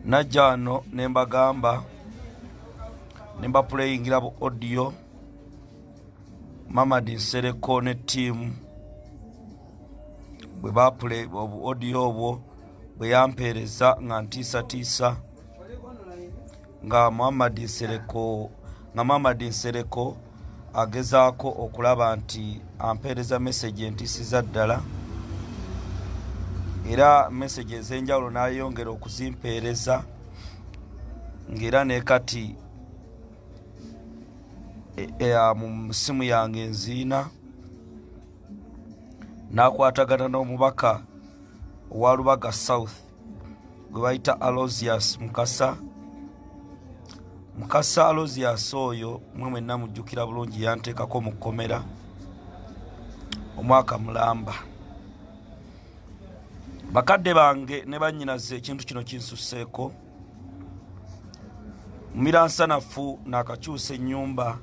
najja wano ne mbagamba ne mbapuleyingira bu audio Mamadi Nsereko ne team bwe bapule obu audio obwo bwe yampeereza nga ntiisatiisa nga Mamadi Nsereko agezaako okulaba nti ampeereza message entiisiza ddala, era message ez'enjawulo n'ayongera okuzimpeereza ng'era ne kati mu simu yange enziina n'akwatagana n'omubaka owa Lubaga South gwe bayita Aloysius Mukasa Aloysius oyo mwe mwenna mujjukira bulungi yanteekako mu kkomera omwaka mulamba. Bakadde bange ne bannyinaze ekintu kino kinsusseeko mumiransanafu n'akakyusa ennyumba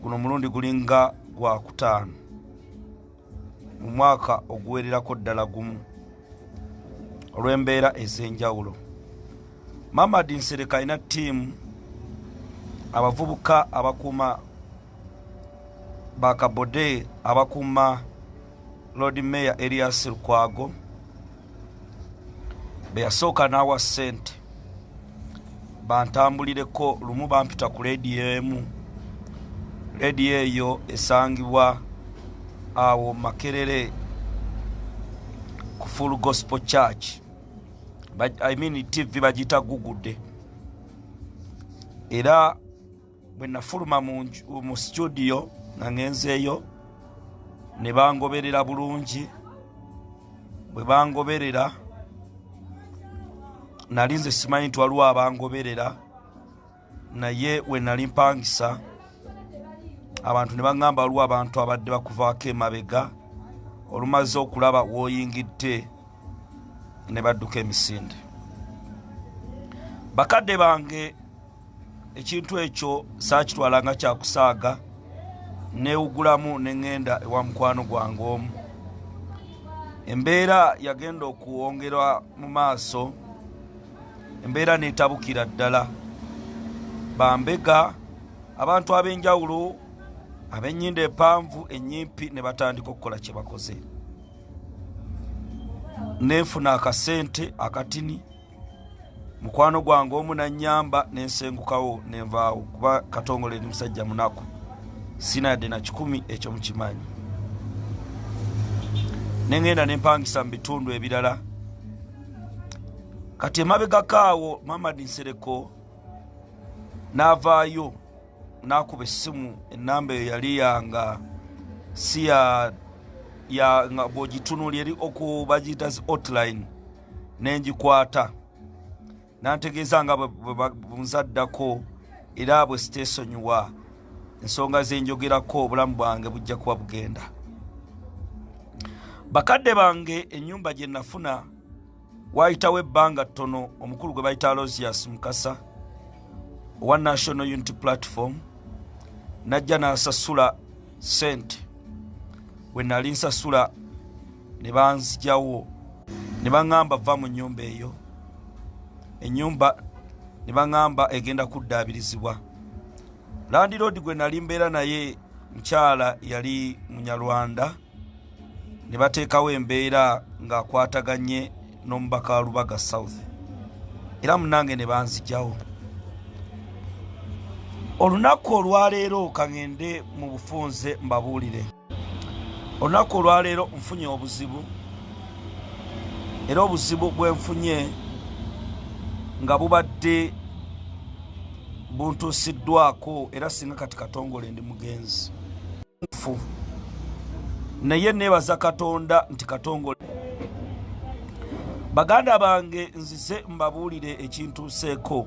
guno mulundi gulinga gwa kutaano mu mwaka oguwererako ddala gumu olw'embeera ez'enjawulo. Mamadi Nsereko alina ttiimu abavubuka abakuuma bakabode abakuuma Lord Mayor Elias Lukwago be yasooka n'awa ssente bantambulireko lumu bampita ku leediyo emu. Leediyo eyo esangibwa awo Makerere ku Full Gospel Church, TV bagita Gugude. Era bwe nafuluma mu studio nga ngenzeeyo ne bangoberera bulungi. Bwe bangoberera nali nze simanyi nti waliwo abangoberera, naye we nali mpangisa abantu ne baŋŋamba waliwo abantu abadde bakuvaako emabega, olumaze okulaba w'oyingidde ne badduka emisinde. Bakadde bange ekintu ekyo saakitwalanga kyakusaaga, neewugulamu ne ŋŋenda ewa mukwano gwange omu. Embeera yagenda okuwongera mu maaso, embeera neetabukira ddala. Bambega abantu ab'enjawulo ab'ennyindo empanvu ennyimpi ne batandika okukola kye bakoze. Nenfuna akasente akatini, mukwano gwange omu nannyamba nensengukawo nenvaawo kuba katongole eri musajja munaku, sina yadde na 10 ekyo mukimanyi. Nengenda nempangisa mu bitundu ebirala. Kati emabegako awo Mamadi Nsereko n'avaayo n'akuba essimu, ennamba eyo yali yanga si ya nga bw'ogitunuulya eri okubagiyita zi hotline, nengikwata nantegeeza nga bwe nzaddako era bwe siteesonyiwa ensonga zenjogerako obulamu bwange bujja kuba bugenda. Bakadde bange ennyumba gye nafuna waayitawo ebbanga ttono, omukulu gwe bayita Aloysius Mukasa owa National Unity Platform najja n'asasula ssente. Bwe nali nsasula ne banzigyawo ne baŋŋamba va mu nnyumba eyo, ennyumba ne baŋŋamba egenda kuddaabirizibwa. Landiroodi gwe nali mbeera naye mukyala yali Munyarwanda, ne bateekawo embeera ng'akwataganye n'omubaka wa Lubaga South, era munange ne banzigyawo. Olunaku olwaleero kaŋŋende mu bufunze mbabuulire. Olunaku olwaleero nfunye obuzibu, era obuzibu bwe nfunye nga bubadde buntuusiddwako, era singa kati katongole ndi mugenzi naye neebaza Katonda nti katongole. Baganda bange nzize mbabuulire ekintuuseeko.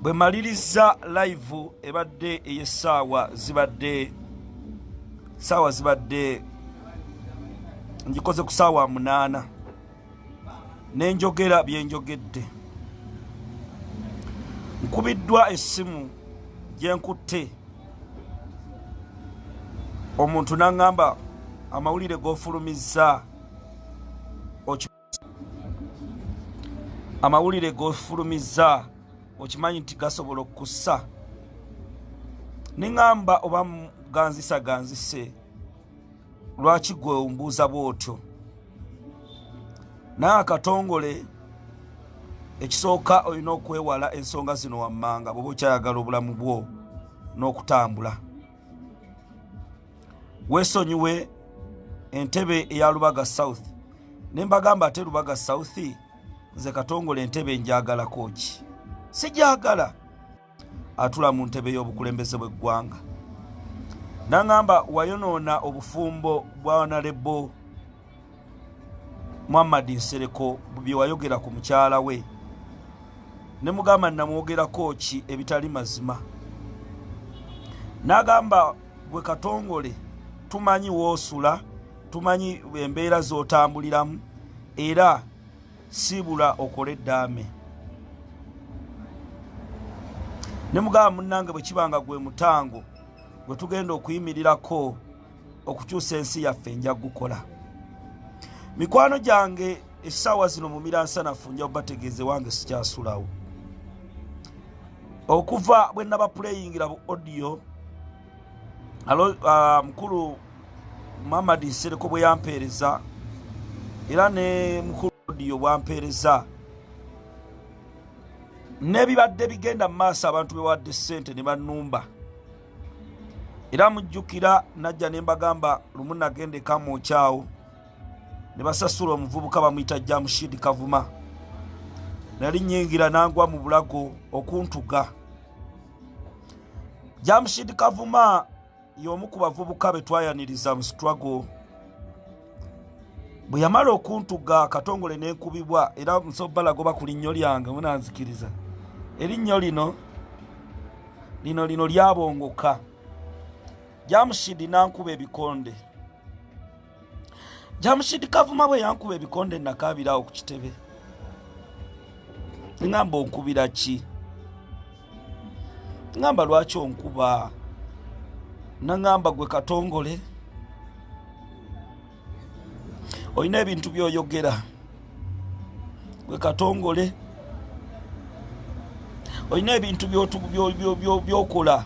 Bwe maliriza live ebadde ey'essaawa zibadde ngikoze ku ssaawa 8 nenjogera byenjogedde. Nkubiddwa essimu gye nkutte, omuntu n'aŋŋamba amawulire g'ofulumizza amawulire g'ofulumiza okimanyi nti gasobola okukussa. Niŋŋamba oba ganzise lwaki gwe ombuuza bw'otyo. Naye akatongole ekisooka olina okwewala ensonga zino wammanga bw'oba okyayagala obulamu bwo n'okutambula. Weesonyiwe entebe eya Lubaga South. Ne mbagamba ate Lubaga South nze katongole entebe njagalako ki? Sijagala. Atula mu ntebe y'obukulembeze bw'eggwanga. Naŋŋamba wayonoona obufumbo bwa Honorable Muhammad Nsereko bye wayogera ku mukyala we. Ne mugamba namwogerako ki ebitali mazima. N'agamba gwe katongole tumanyi woosula, tumanyi embeera z'otambuliramu era siibula okole eddaame. Ne mugamba munnange bwe kibanga gwe mutango gwe tugenda okuyimirirako okukyusa ensi yaffe nja gukola. Mikwano gyange essaawa zino mu miransanafu nja bategeeze wange sikyasulawo. Okuva bwe naba playingira bu audio mukulu Muhammad Nsereko bwe yampeereza era ne mukulu audio bwampeereza n'ebibadde bigenda mu maaso abantu bewadde ssente ne bannumba. Era mujjukira najja ne mbagamba lumu nagenda e Kamwokyawo ne basasula omuvubuka bamuyita Jamshid Kavuma. Nali nnyingira nangwa mu bulago okuntuga. Jamshid Kavuma y'omu ku bavubuka be twayaniriza mu struggle. Bwe yamala okuntuga katongole n'enkubibwa era nsobala goba ku linnyo lyange munanzikiriza. Erinnyo lino lyabongoka. Jamshid nankuba ebikonde. Jamshid Kavuma bwe yankuba ebikonde nakaabirawo ku kitebe. Ngamba onkubira ki? Ngamba lwaki onkuba? Nangamba gwe katongole oyina ebintu by'oyogera. Gwe katongole oyina ebintu by'okola.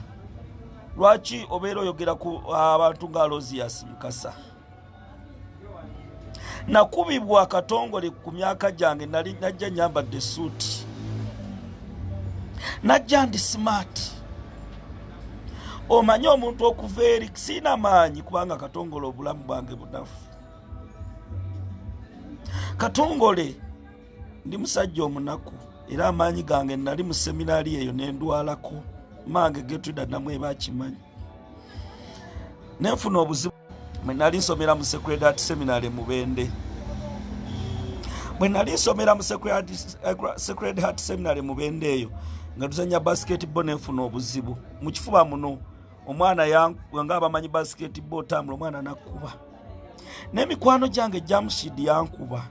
Lwaki obeera oyogera ku abantu nga Alozias Mukasa? Nakubibwa katongole ku myaka gyange najja nyambadde suuti. Najja ndi smart. Omanyi omuntu okuva eri sina maanyi kubanga katongole obulamu bwange bunafu. Katongole ndi musajja omunaku era amaanyi gange nali mu seminaari eyo nendwalako mange Gertrude namwe bakimanyi. Nenfuna obuzibu mwe nali nsomera mu Sacred Heart Seminary Mubende. Mwe nali nsomera mu Sacred Heart Seminary Mubende eyo nga tuzanya basketball nenfuna obuzibu. Mu kifuba muno omwana yanga abamanyi basketball tambula omwana nakuba. N'emikwano gyange Jamshid yankuba.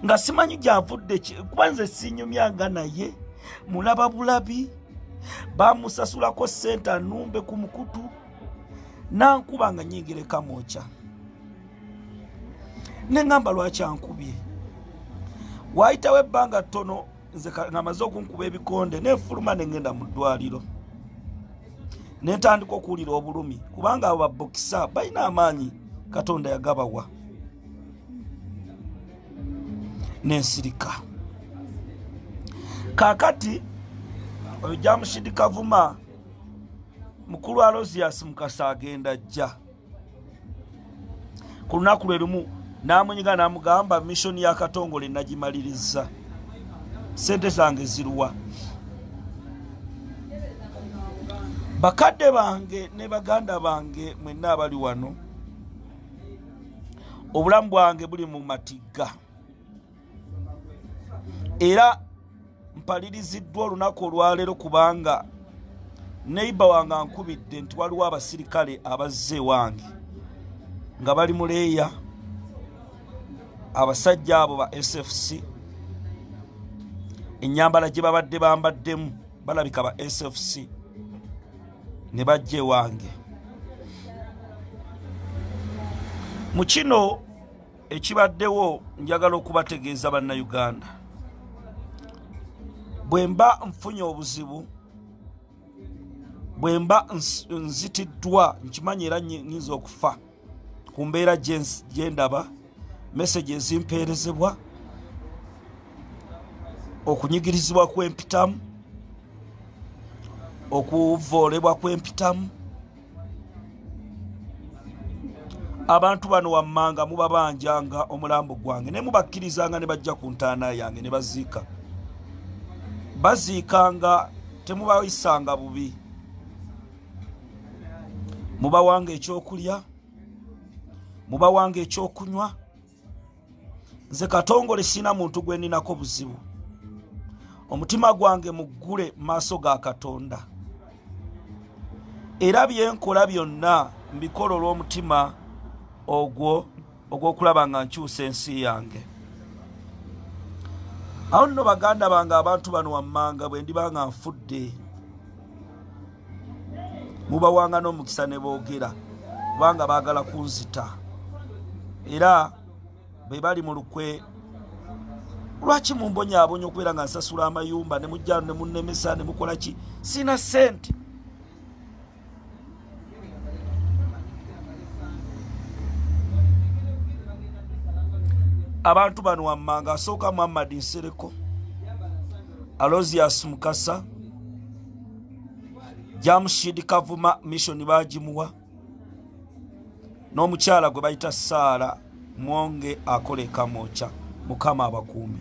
Nga simanyi gyavudde kwanze sinyumyanga naye mulaba bulabi bamusasulako ssente annumbe ku mukutu nankuba nga nyingire Kamwokya. Ne ngamba lwaki ankubye. Waayitawo ebbanga ttono nze ngamaze okunkuba ebikonde nefuluma ne ngenda mu ddwaliro. Ne ntandika okuwulira obulumi kubanga abo babbokisa balina amaanyi Katonda yagabawa. Nensirika. Kakati oyo Jamshid Kavuma mukulu Alozias Mukasa agenda ajja. Ku lunaku lwe lumu n'amunyiga n'amugamba missoni ya katongole nagimaliriza. Sente zange ziruwa. Bakadde bange ne baganda bange mwenna abali wano obulamu bwange buli mu matigga. Era mpaliriziddwa olunaku olwaleero kubanga neighbor wange ankubidde nti waliwo abasirikale abazze wange nga bali mu leeya. Abasajja abo ba SFC ennyambala gye babadde bambaddemu balabika ba SFC ne bajje wange. Mu kino ekibaddewo njagala okubategeeza bannayuganda, bwe mba nfunye obuzibu, bwe mba nzitiddwa, nkimanyi era nnyinza okufa ku mbeera gye ndaba, meseji ezimpeerezebwa, okunyigirizibwa kw'empitamu, okuvoolebwa kw'empitamu. Abantu bano wammanga mubabanjanga omulambo gwange ne mubakkirizanga ne bajja ku ntaana yange ne baziika. Baziikanga temubayisanga bubi, mubawanga ekyokulya, mubawanga ekyokunywa. Nze Katongole sina muntu gwe ninako buzibu, omutima gwange muggule maaso ga Katonda, era byenkola byonna mbikola olw'omutima ogwo ogw'okulaba nga nkyusa ensi yange. Awo nno baganda bange, abantu bano wammanga bwe ndiba nga nfudde, mubawanga n'omukisa ne boogera, kubanga baagala kunzita, era be bali mu lukwe. Lwaki mumbonyaabonya okubeera nga nsasula amayumba ne mujja ne munnemesa ne mukola ki? Sina ssente. Abantu bano wammanga, asooka Muhammad Nsereko, Alozias Mukasa, Jamshid Kavuma mission bagimuwa, n'omukyala gwe bayita Saara Mwonge akoleka mocha. Mukama abakuume.